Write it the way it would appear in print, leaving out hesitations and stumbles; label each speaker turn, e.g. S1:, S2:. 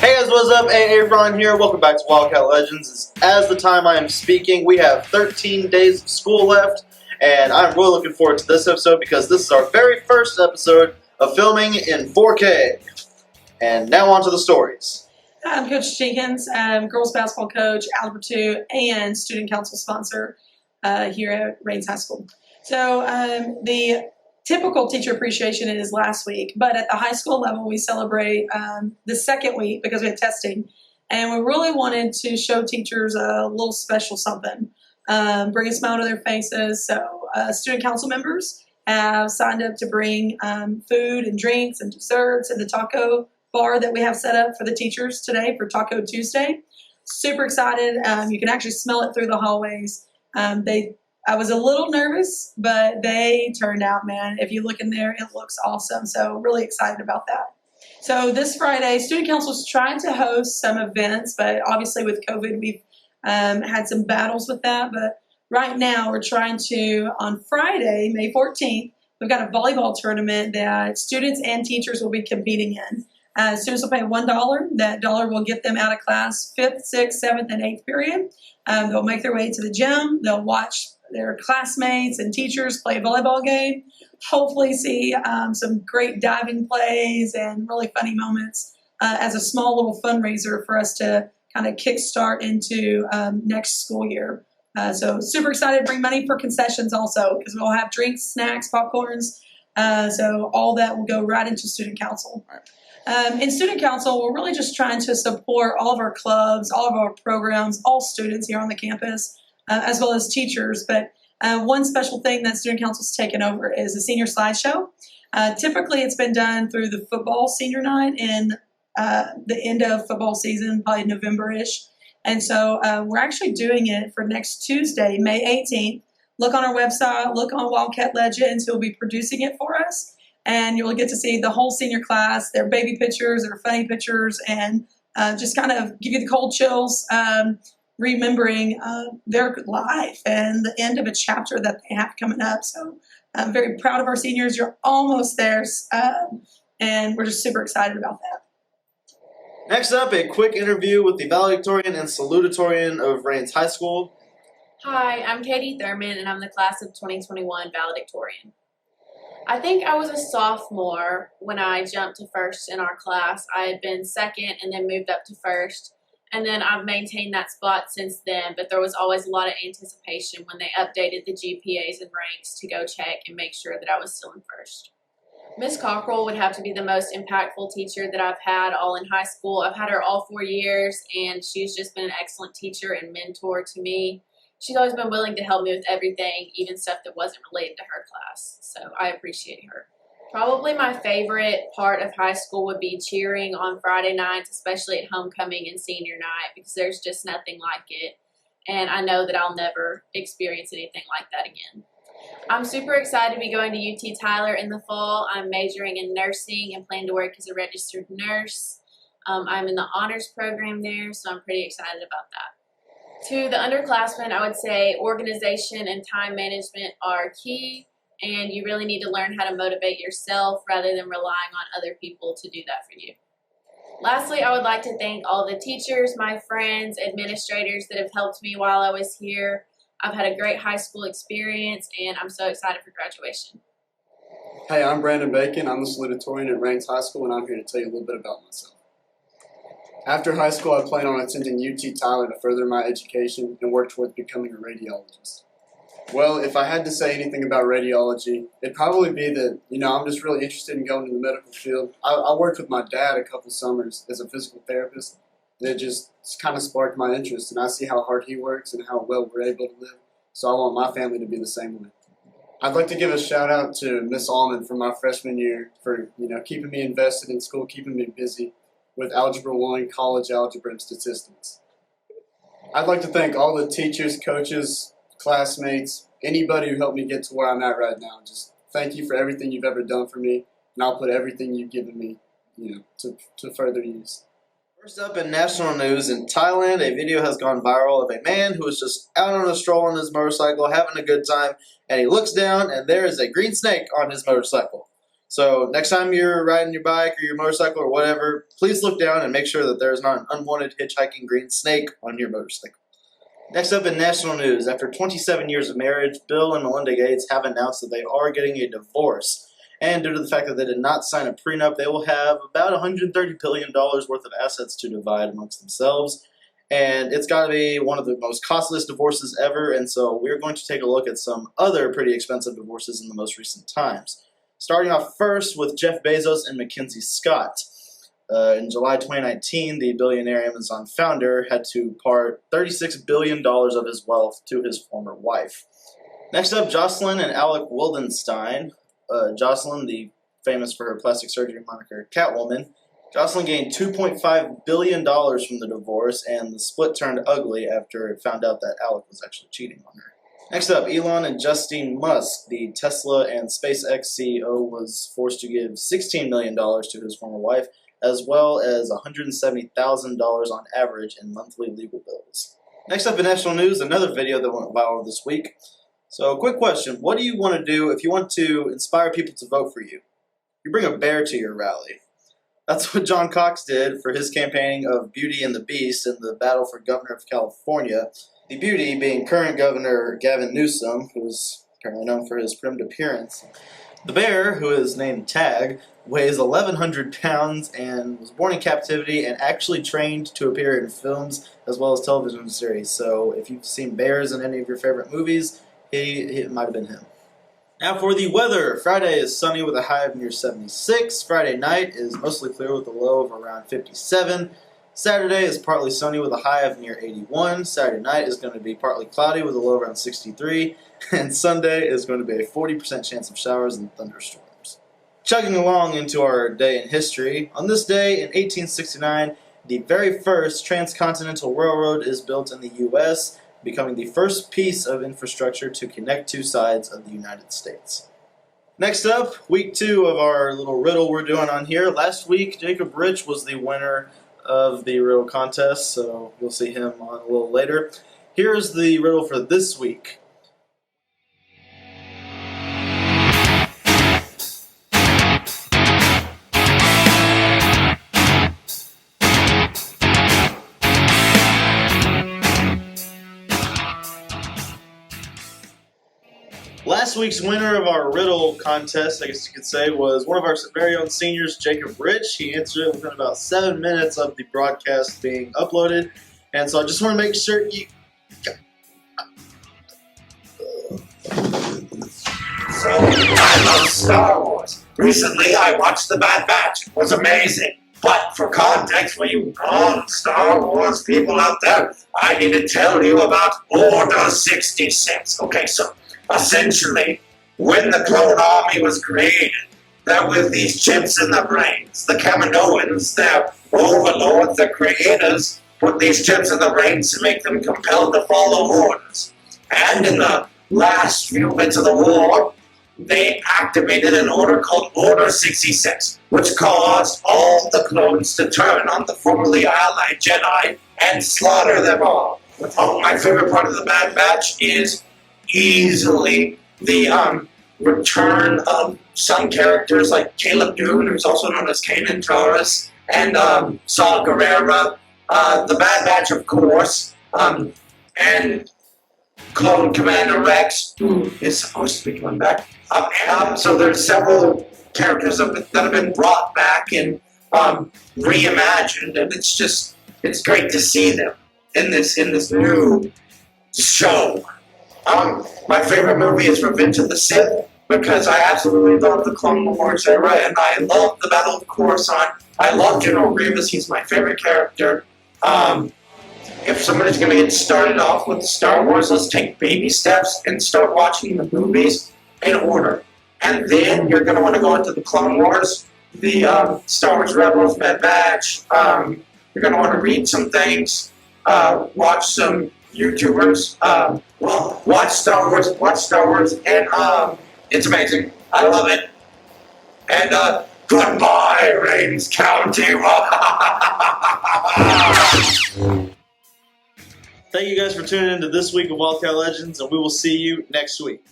S1: Hey guys, what's up? AA Ron here. Welcome back to Wildcat Legends. As the time I am speaking, we have 13 days of school left, and I'm really looking forward to this episode because this is our very first episode of filming in 4K. And now on to the stories.
S2: I'm Coach Jenkins, girls basketball coach, Algebra 2, and student council sponsor here at Rains High School. So the typical teacher appreciation is last week, but at the high school level, we celebrate the second week because we had testing. And we really wanted to show teachers a little special something, bring a smile to their faces. So student council members have signed up to bring food and drinks and desserts and the taco bar that we have set up for the teachers today for Taco Tuesday. Super excited. You can actually smell it through the hallways. I was a little nervous, but they turned out, man. If you look in there, it looks awesome. So really excited about that. So this Friday, Student Council's trying to host some events, but obviously with COVID, we've had some battles with that. But right now, we're trying to, on Friday, May 14th, we've got a volleyball tournament that students and teachers will be competing in. Students will pay $1. That dollar will get them out of class 5th, 6th, 7th, and 8th period. They'll make their way to the gym. They'll watch their classmates and teachers play a volleyball game. Hopefully see some great diving plays and really funny moments as a small little fundraiser for us to kind of kickstart into next school year. So super excited to bring money for concessions also because we'll have drinks, snacks, popcorns. So all that will go right into student council. In student council, we're really just trying to support all of our clubs, all of our programs, all students here on the campus, as well as teachers. But one special thing that student council's taken over is the senior slideshow. Typically, it's been done through the football senior night and the end of football season, probably November-ish. And so we're actually doing it for next Tuesday, May 18th. Look on our website, look on Wildcat Legends, who will be producing it for us. And you'll get to see the whole senior class, their baby pictures, their funny pictures, and just kind of give you the cold chills, remembering their life and the end of a chapter that they have coming up. So I'm very proud of our seniors. You're almost there, and we're just super excited about that.
S1: Next up, a quick interview with the Valedictorian and Salutatorian of Rains High School.
S3: Hi, I'm Katie Thurman, and I'm the class of 2021 Valedictorian. I think I was a sophomore when I jumped to first in our class. I had been second and then moved up to first, and then I've maintained that spot since then, but there was always a lot of anticipation when they updated the GPAs and ranks to go check and make sure that I was still in first. Miss Cockrell would have to be the most impactful teacher that I've had all in high school. I've had her all 4 years, and she's just been an excellent teacher and mentor to me. She's always been willing to help me with everything, even stuff that wasn't related to her class, so I appreciate her. Probably my favorite part of high school would be cheering on Friday nights, especially at homecoming and senior night, because there's just nothing like it, and I know that I'll never experience anything like that again. I'm super excited to be going to UT Tyler in the fall. I'm majoring in nursing and plan to work as a registered nurse. I'm in the honors program there, so I'm pretty excited about that. To the underclassmen, I would say organization and time management are key, and you really need to learn how to motivate yourself rather than relying on other people to do that for you. Lastly, I would like to thank all the teachers, my friends, administrators that have helped me while I was here. I've had a great high school experience, and I'm so excited for graduation.
S4: Hey, I'm Brandon Bacon. I'm the salutatorian at Rains High School, and I'm here to tell you a little bit about myself. After high school, I plan on attending UT Tyler to further my education and work towards becoming a radiologist. Well, if I had to say anything about radiology, it'd probably be that, I'm just really interested in going in the medical field. I worked with my dad a couple summers as a physical therapist, and it just kind of sparked my interest, and I see how hard he works and how well we're able to live, so I want my family to be the same way. I'd like to give a shout out to Miss Allman from my freshman year for, keeping me invested in school, keeping me busy with Algebra 1, college algebra, and statistics. I'd like to thank all the teachers, coaches, classmates, anybody who helped me get to where I'm at right now. Just thank you for everything you've ever done for me, and I'll put everything you've given me, to further use.
S1: First up in national news, in Thailand, a video has gone viral of a man who was just out on a stroll on his motorcycle, having a good time, and he looks down, and there is a green snake on his motorcycle. So next time you're riding your bike or your motorcycle or whatever, please look down and make sure that there's not an unwanted hitchhiking green snake on your motorcycle. Next up in national news, after 27 years of marriage, Bill and Melinda Gates have announced that they are getting a divorce. And due to the fact that they did not sign a prenup, they will have about $130 billion worth of assets to divide amongst themselves. And it's got to be one of the most costliest divorces ever, and so we're going to take a look at some other pretty expensive divorces in the most recent times. Starting off first with Jeff Bezos and Mackenzie Scott. In July 2019, the billionaire Amazon founder had to part $36 billion of his wealth to his former wife. Next up, Jocelyn and Alec Wildenstein. Jocelyn, famous for her plastic surgery moniker Catwoman. Jocelyn gained $2.5 billion from the divorce, and the split turned ugly after it found out that Alec was actually cheating on her. Next up, Elon and Justine Musk, the Tesla and SpaceX CEO, was forced to give $16 million to his former wife, as well as $170,000 on average in monthly legal bills. Next up in national news, another video that went viral this week. So, quick question. What do you want to do if you want to inspire people to vote for you? You bring a bear to your rally. That's what John Cox did for his campaigning of Beauty and the Beast in the battle for governor of California. The Beauty being current Governor Gavin Newsom, who is apparently known for his prim appearance. The bear, who is named Tag, weighs 1,100 pounds and was born in captivity and actually trained to appear in films as well as television series. So if you've seen bears in any of your favorite movies, it might have been him. Now for the weather. Friday is sunny with a high of near 76. Friday night is mostly clear with a low of around 57. Saturday is partly sunny with a high of near 81. Saturday night is going to be partly cloudy with a low around 63. And Sunday is going to be a 40% chance of showers and thunderstorms. Chugging along into our day in history, on this day in 1869, the very first transcontinental railroad is built in the U.S., becoming the first piece of infrastructure to connect two sides of the United States. Next up, week 2 of our little riddle we're doing on here. Last week, Jacob Rich was the winner of the riddle contest, so you'll see him on a little later. Here's the riddle for this week. Last week's winner of our riddle contest, I guess you could say, was one of our very own seniors, Jacob Rich. He answered it within about 7 minutes of the broadcast being uploaded. And so I just want to make sure you...
S5: So, I love Star Wars. Recently, I watched The Bad Batch. It was amazing. But for context, for you non-Star Wars people out there, I need to tell you about Order 66. Okay, so essentially, when the clone army was created, there were these chips in their brains. The Kaminoans, their overlords, their creators, put these chips in their brains to make them compelled to follow orders. And in the last few bits of the war, they activated an order called Order 66, which caused all the clones to turn on the formerly allied Jedi and slaughter them all. Oh, my favorite part of The Bad Batch is easily the return of some characters like Caleb Dune, who's also known as Kanan Jarrus, and Saw Gerrera, the Bad Batch, of course, and Clone Commander Rex, who is supposed to be coming back. So there's several characters that have been brought back and reimagined, and it's great to see them in this new show. My favorite movie is Revenge of the Sith, because I absolutely love the Clone Wars era, and I love the Battle of Coruscant. I love General Grievous. He's my favorite character. If somebody's going to get started off with Star Wars, let's take baby steps and start watching the movies in order. And then you're going to want to go into the Clone Wars, the Star Wars Rebels, Bad Batch. You're going to want to read some things, watch some YouTubers, watch Star Wars, and it's amazing. I love it. And goodbye, Rains County.
S1: Thank you guys for tuning into this week of Wildcat Legends, and we will see you next week.